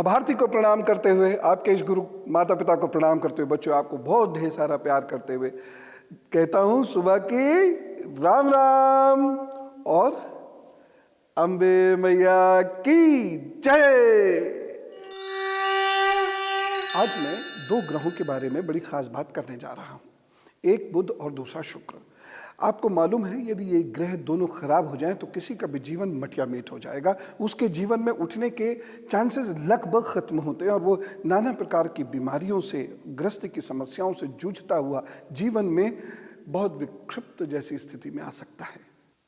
माँ भारती को प्रणाम करते हुए, आपके इस गुरु माता पिता को प्रणाम करते हुए, बच्चों आपको बहुत ढेर सारा प्यार करते हुए कहता हूं सुबह की राम राम और अम्बे मैया की जय। आज मैं दो ग्रहों के बारे में बड़ी खास बात करने जा रहा हूं, एक बुध और दूसरा शुक्र। आपको मालूम है यदि ये ग्रह दोनों खराब हो जाएं तो किसी का भी जीवन मटियामेट हो जाएगा। उसके जीवन में उठने के चांसेस लगभग खत्म होते हैं और वो नाना प्रकार की बीमारियों से, ग्रस्त की समस्याओं से जूझता हुआ जीवन में बहुत विक्षिप्त जैसी स्थिति में आ सकता है।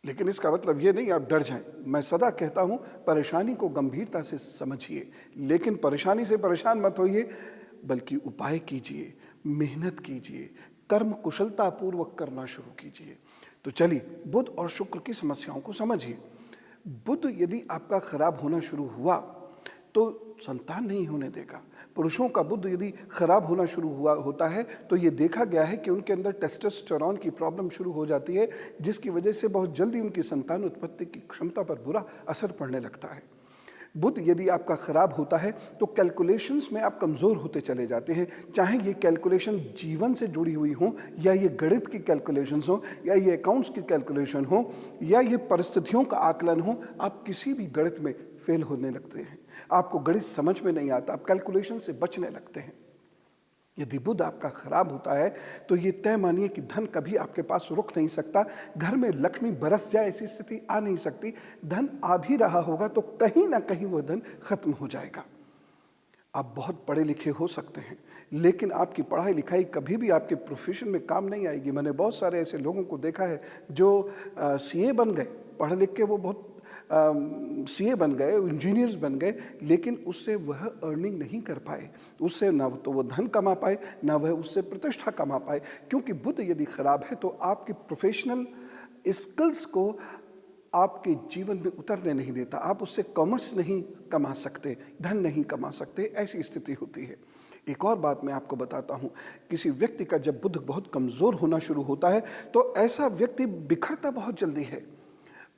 लेकिन इसका मतलब ये नहीं आप डर जाएं। मैं सदा कहता हूं परेशानी को गंभीरता से समझिए, लेकिन परेशानी से परेशान मत होइए, बल्कि उपाय कीजिए, मेहनत कीजिए, कर्म कुशलता पूर्वक करना शुरू कीजिए। तो चलिए बुध और शुक्र की समस्याओं को समझिए। बुध यदि आपका खराब होना शुरू हुआ तो संतान नहीं होने देगा। पुरुषों का बुध यदि खराब होना शुरू होता है तो ये देखा गया है कि उनके अंदर टेस्टोस्टेरोन की प्रॉब्लम शुरू हो जाती है, जिसकी वजह से बहुत जल्दी उनकी संतान उत्पत्ति की क्षमता पर बुरा असर पड़ने लगता है। बुध यदि आपका खराब होता है तो कैलकुलेशंस में आप कमज़ोर होते चले जाते हैं, चाहे ये कैलकुलेशन जीवन से जुड़ी हुई हो, या ये गणित की कैलकुलेशंस हो, या ये अकाउंट्स की कैलकुलेशन हो, या ये परिस्थितियों का आकलन हो। आप किसी भी गणित में फेल होने लगते हैं, आपको गणित समझ में नहीं आता, आप कैलकुलेशन से बचने लगते हैं। यदि बुध आपका खराब होता है तो ये तय मानिए कि धन कभी आपके पास रुक नहीं सकता, घर में लक्ष्मी बरस जाए ऐसी स्थिति आ नहीं सकती। धन आ भी रहा होगा तो कहीं ना कहीं वो धन खत्म हो जाएगा। आप बहुत पढ़े लिखे हो सकते हैं, लेकिन आपकी पढ़ाई लिखाई कभी भी आपके प्रोफेशन में काम नहीं आएगी। मैंने बहुत सारे ऐसे लोगों को देखा है जो सीए बन गए, पढ़ लिख के वो बहुत सीए बन गए, इंजीनियर्स बन गए, लेकिन उससे वह अर्निंग नहीं कर पाए, उससे ना तो वो धन कमा पाए, ना वह उससे प्रतिष्ठा कमा पाए। क्योंकि बुध यदि खराब है तो आपकी प्रोफेशनल स्किल्स को आपके जीवन में उतरने नहीं देता, आप उससे कॉमर्स नहीं कमा सकते, धन नहीं कमा सकते, ऐसी स्थिति होती है। एक और बात मैं आपको बताता हूँ, किसी व्यक्ति का जब बुध बहुत कमज़ोर होना शुरू होता है तो ऐसा व्यक्ति बिखरता बहुत जल्दी है,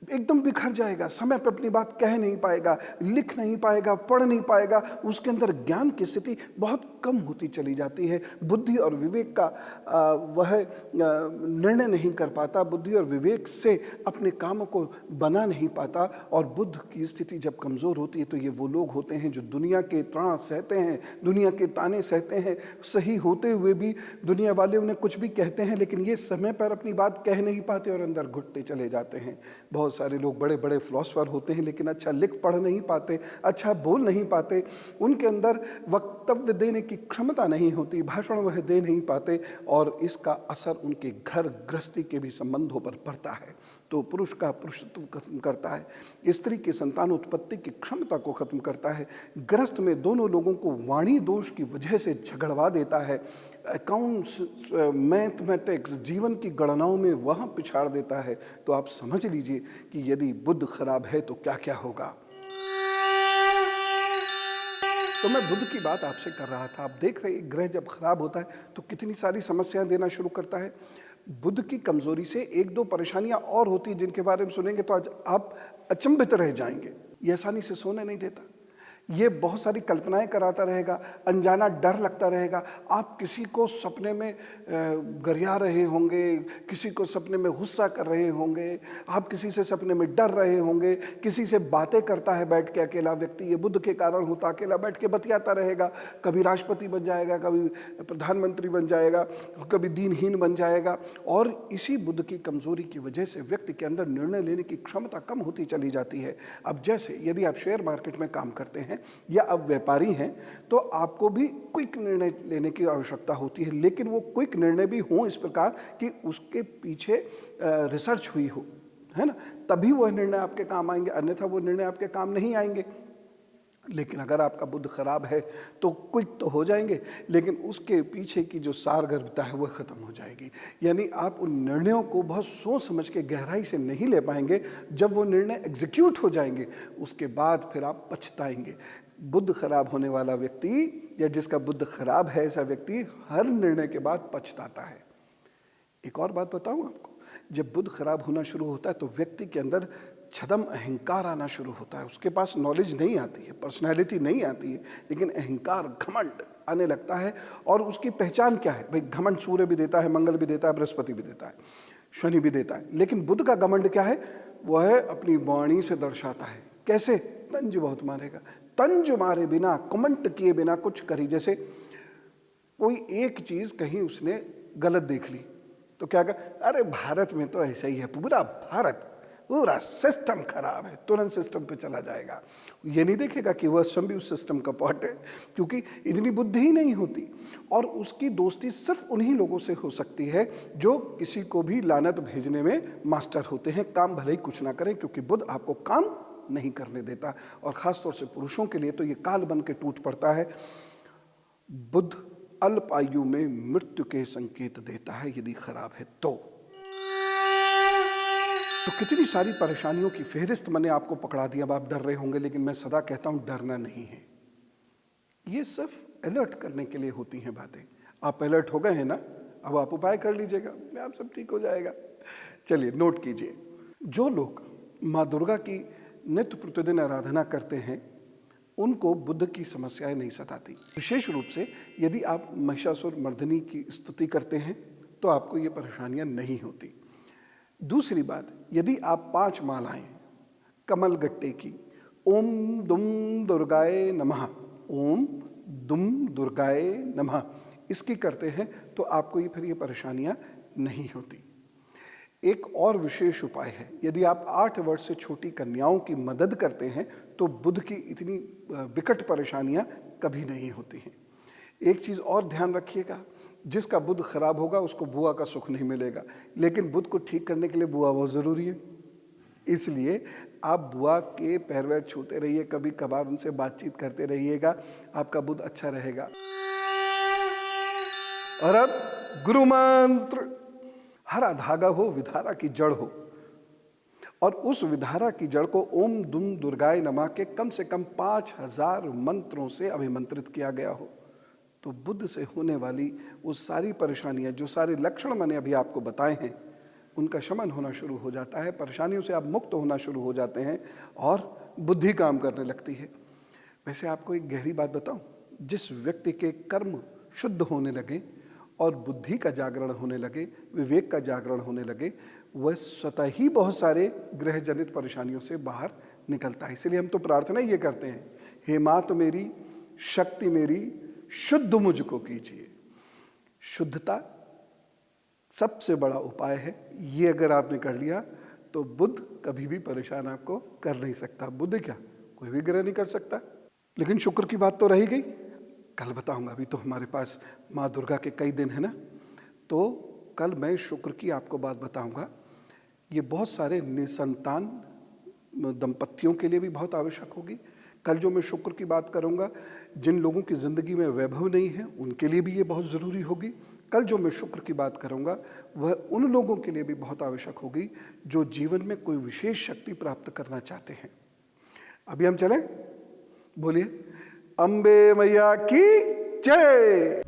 एकदम बिखर जाएगा, समय पर अपनी बात कह नहीं पाएगा, लिख नहीं पाएगा, पढ़ नहीं पाएगा, उसके अंदर ज्ञान की स्थिति बहुत कम होती चली जाती है। बुद्धि और विवेक का वह निर्णय नहीं कर पाता, बुद्धि और विवेक से अपने कामों को बना नहीं पाता। और बुद्ध की स्थिति जब कमज़ोर होती है तो ये वो लोग होते हैं जो दुनिया के त्राण सहते हैं, दुनिया के ताने सहते हैं, सही होते हुए भी दुनिया वाले उन्हें कुछ भी कहते हैं, लेकिन ये समय पर अपनी बात कह नहीं पाते और अंदर घुटते चले जाते हैं। बहुत सारे लोग बड़े बड़े फिलोसोफर होते हैं, लेकिन अच्छा लिख पढ़ नहीं पाते, अच्छा बोल नहीं पाते, उनके अंदर वक्तव्य देने की क्षमता नहीं होती, भाषण वह दे नहीं पाते, और इसका असर उनके घर गृहस्थी के भी संबंधों पर पड़ता है। तो पुरुष का पुरुषत्व खत्म करता है, स्त्री की संतान उत्पत्ति की क्षमता को खत्म करता है, गृहस्थ में दोनों लोगों को वाणी दोष की वजह से झगड़वा देता है, अकाउंट्स, मैथमेटिक्स, जीवन की गणनाओं में वहाँ पिछाड़ देता है। तो आप समझ लीजिए कि यदि बुध खराब है तो क्या क्या होगा। तो मैं बुध की बात आपसे कर रहा था। आप देख रहे हैं ग्रह जब खराब होता है तो कितनी सारी समस्याएं देना शुरू करता है। बुध की कमजोरी से एक दो परेशानियां और होती हैं जिनके बारे में सुनेंगे तो आज आप अचंभित रह जाएंगे। ये आसानी से सोने नहीं देता, ये बहुत सारी कल्पनाएं कराता रहेगा, अनजाना डर लगता रहेगा। आप किसी को सपने में गरिया रहे होंगे, किसी को सपने में गुस्सा कर रहे होंगे, आप किसी से सपने में डर रहे होंगे, किसी से बातें करता है बैठ के अकेला व्यक्ति, ये बुध के कारण होता, अकेला बैठ के बतियाता रहेगा, कभी राष्ट्रपति बन जाएगा, कभी प्रधानमंत्री बन जाएगा, कभी दीनहीन बन जाएगा। और इसी बुध की कमजोरी की वजह से व्यक्ति के अंदर निर्णय लेने की क्षमता कम होती चली जाती है। अब जैसे यदि आप शेयर मार्केट में काम करते हैं या अब व्यापारी हैं तो आपको भी क्विक निर्णय लेने की आवश्यकता होती है, लेकिन वो क्विक निर्णय भी हों इस प्रकार कि उसके पीछे रिसर्च हुई हो, है ना, तभी वह निर्णय आपके काम आएंगे, अन्यथा वो निर्णय आपके काम नहीं आएंगे। लेकिन अगर आपका बुध खराब है तो क्विक तो हो जाएंगे, लेकिन उसके पीछे की जो सारगर्भिता है वह खत्म हो जाएगी। यानी आप उन निर्णयों को बहुत सोच समझ के गहराई से नहीं ले पाएंगे। जब वो निर्णय एग्जीक्यूट हो जाएंगे उसके बाद फिर आप पछताएंगे। बुध खराब होने वाला व्यक्ति या जिसका बुध खराब है ऐसा व्यक्ति हर निर्णय के बाद पछताता है। एक और बात बताऊं आपको, जब बुध खराब होना शुरू होता है तो व्यक्ति के अंदर छदम अहंकार आना शुरू होता है। उसके पास नॉलेज नहीं आती है, पर्सनैलिटी नहीं आती है, लेकिन अहंकार, घमंड आने लगता है। और उसकी पहचान क्या है? भाई घमंड सूर्य भी देता है, मंगल भी देता है, बृहस्पति भी देता है, शनि भी देता है। लेकिन बुध का घमंड क्या है? वह अपनी वाणी से दर्शाता है। कैसे? तंज बहुत मारेगा, तंज मारे बिना, कमेंट किए बिना कुछ करी। जैसे कोई एक चीज कहीं उसने गलत देख ली तो क्या कहा? अरे भारत में तो ऐसा ही है, पूरा भारत, पूरा सिस्टम खराब है, तुरंत सिस्टम पे चला जाएगा। ये नहीं देखेगा कि वह स्वयं भी उस सिस्टम का पार्ट है, क्योंकि इतनी बुद्धि ही नहीं होती। और उसकी दोस्ती सिर्फ उन्हीं लोगों से हो सकती है जो किसी को भी लानत भेजने में मास्टर होते हैं, काम भले ही कुछ ना करें, क्योंकि बुध आपको काम नहीं करने देता। और खासतौर से पुरुषों के लिए तो ये काल बन के टूट पड़ता है। बुध अल्प आयु में मृत्यु के संकेत देता है यदि खराब है तो कितनी सारी परेशानियों की फेहरिस्त मैंने आपको पकड़ा दिया। अब आप डर रहे होंगे, लेकिन मैं सदा कहता हूं डरना नहीं है, ये सिर्फ अलर्ट करने के लिए होती हैं बातें। आप अलर्ट हो गए हैं ना, अब आप उपाय कर लीजिएगा, आप सब ठीक हो जाएगा। चलिए नोट कीजिए, जो लोग माँ दुर्गा की नित्य प्रतिदिन आराधना करते हैं उनको बुध की समस्याएं नहीं सताती। विशेष रूप से यदि आप महिषासुर मर्दिनी की स्तुति करते हैं तो आपको ये परेशानियां नहीं होती। दूसरी बात, यदि आप 5 मालाएं कमल गट्टे की ओम दुम दुर्गाए नमः, ओम दुम दुर्गाए नमः, इसकी करते हैं तो आपको ये फिर ये परेशानियां नहीं होती। एक और विशेष उपाय है, यदि आप 8 वर्ष से छोटी कन्याओं की मदद करते हैं तो बुध की इतनी विकट परेशानियां कभी नहीं होती हैं। एक चीज़ और ध्यान रखिएगा, जिसका बुध खराब होगा उसको बुआ का सुख नहीं मिलेगा, लेकिन बुध को ठीक करने के लिए बुआ बहुत ज़रूरी है। इसलिए आप बुआ के पैर वैर छूते रहिए, कभी कभार उनसे बातचीत करते रहिएगा, आपका बुध अच्छा रहेगा। और अब गुरु मंत्र, हरा धागा हो, विधारा की जड़ हो, और उस विधारा की जड़ को ओम दुम दुर्गाए नमः के कम से कम 5000 मंत्रों से अभिमंत्रित किया गया हो, तो बुध से होने वाली वो सारी परेशानियां, जो सारे लक्षण मैंने अभी आपको बताए हैं, उनका शमन होना शुरू हो जाता है। परेशानियों से आप मुक्त होना शुरू हो जाते हैं और बुद्धि काम करने लगती है। वैसे आपको एक गहरी बात बताऊं, जिस व्यक्ति के कर्म शुद्ध होने लगे और बुद्धि का जागरण होने लगे, विवेक का जागरण होने लगे, वह स्वतः ही बहुत सारे ग्रह जनित परेशानियों से बाहर निकलता है। इसलिए हम तो प्रार्थना ये करते हैं, हे मात मेरी, शक्ति मेरी, शुद्ध मुझको कीजिए। शुद्धता सबसे बड़ा उपाय है, ये अगर आपने कर लिया तो बुध कभी भी परेशान आपको कर नहीं सकता। बुध क्या, कोई भी ग्रह नहीं कर सकता। लेकिन शुक्र की बात तो रही गई, कल बताऊंगा। अभी तो हमारे पास माँ दुर्गा के कई दिन है ना, तो कल मैं शुक्र की आपको बात बताऊंगा। ये बहुत सारे निसंतान दंपतियों के लिए भी बहुत आवश्यक होगी। कल जो मैं शुक्र की बात करूंगा, जिन लोगों की ज़िंदगी में वैभव नहीं है उनके लिए भी ये बहुत ज़रूरी होगी। कल जो मैं शुक्र की बात करूंगा वह उन लोगों के लिए भी बहुत आवश्यक होगी जो जीवन में कोई विशेष शक्ति प्राप्त करना चाहते हैं। अभी हम चलें, बोलिए अम्बे मैया की जय।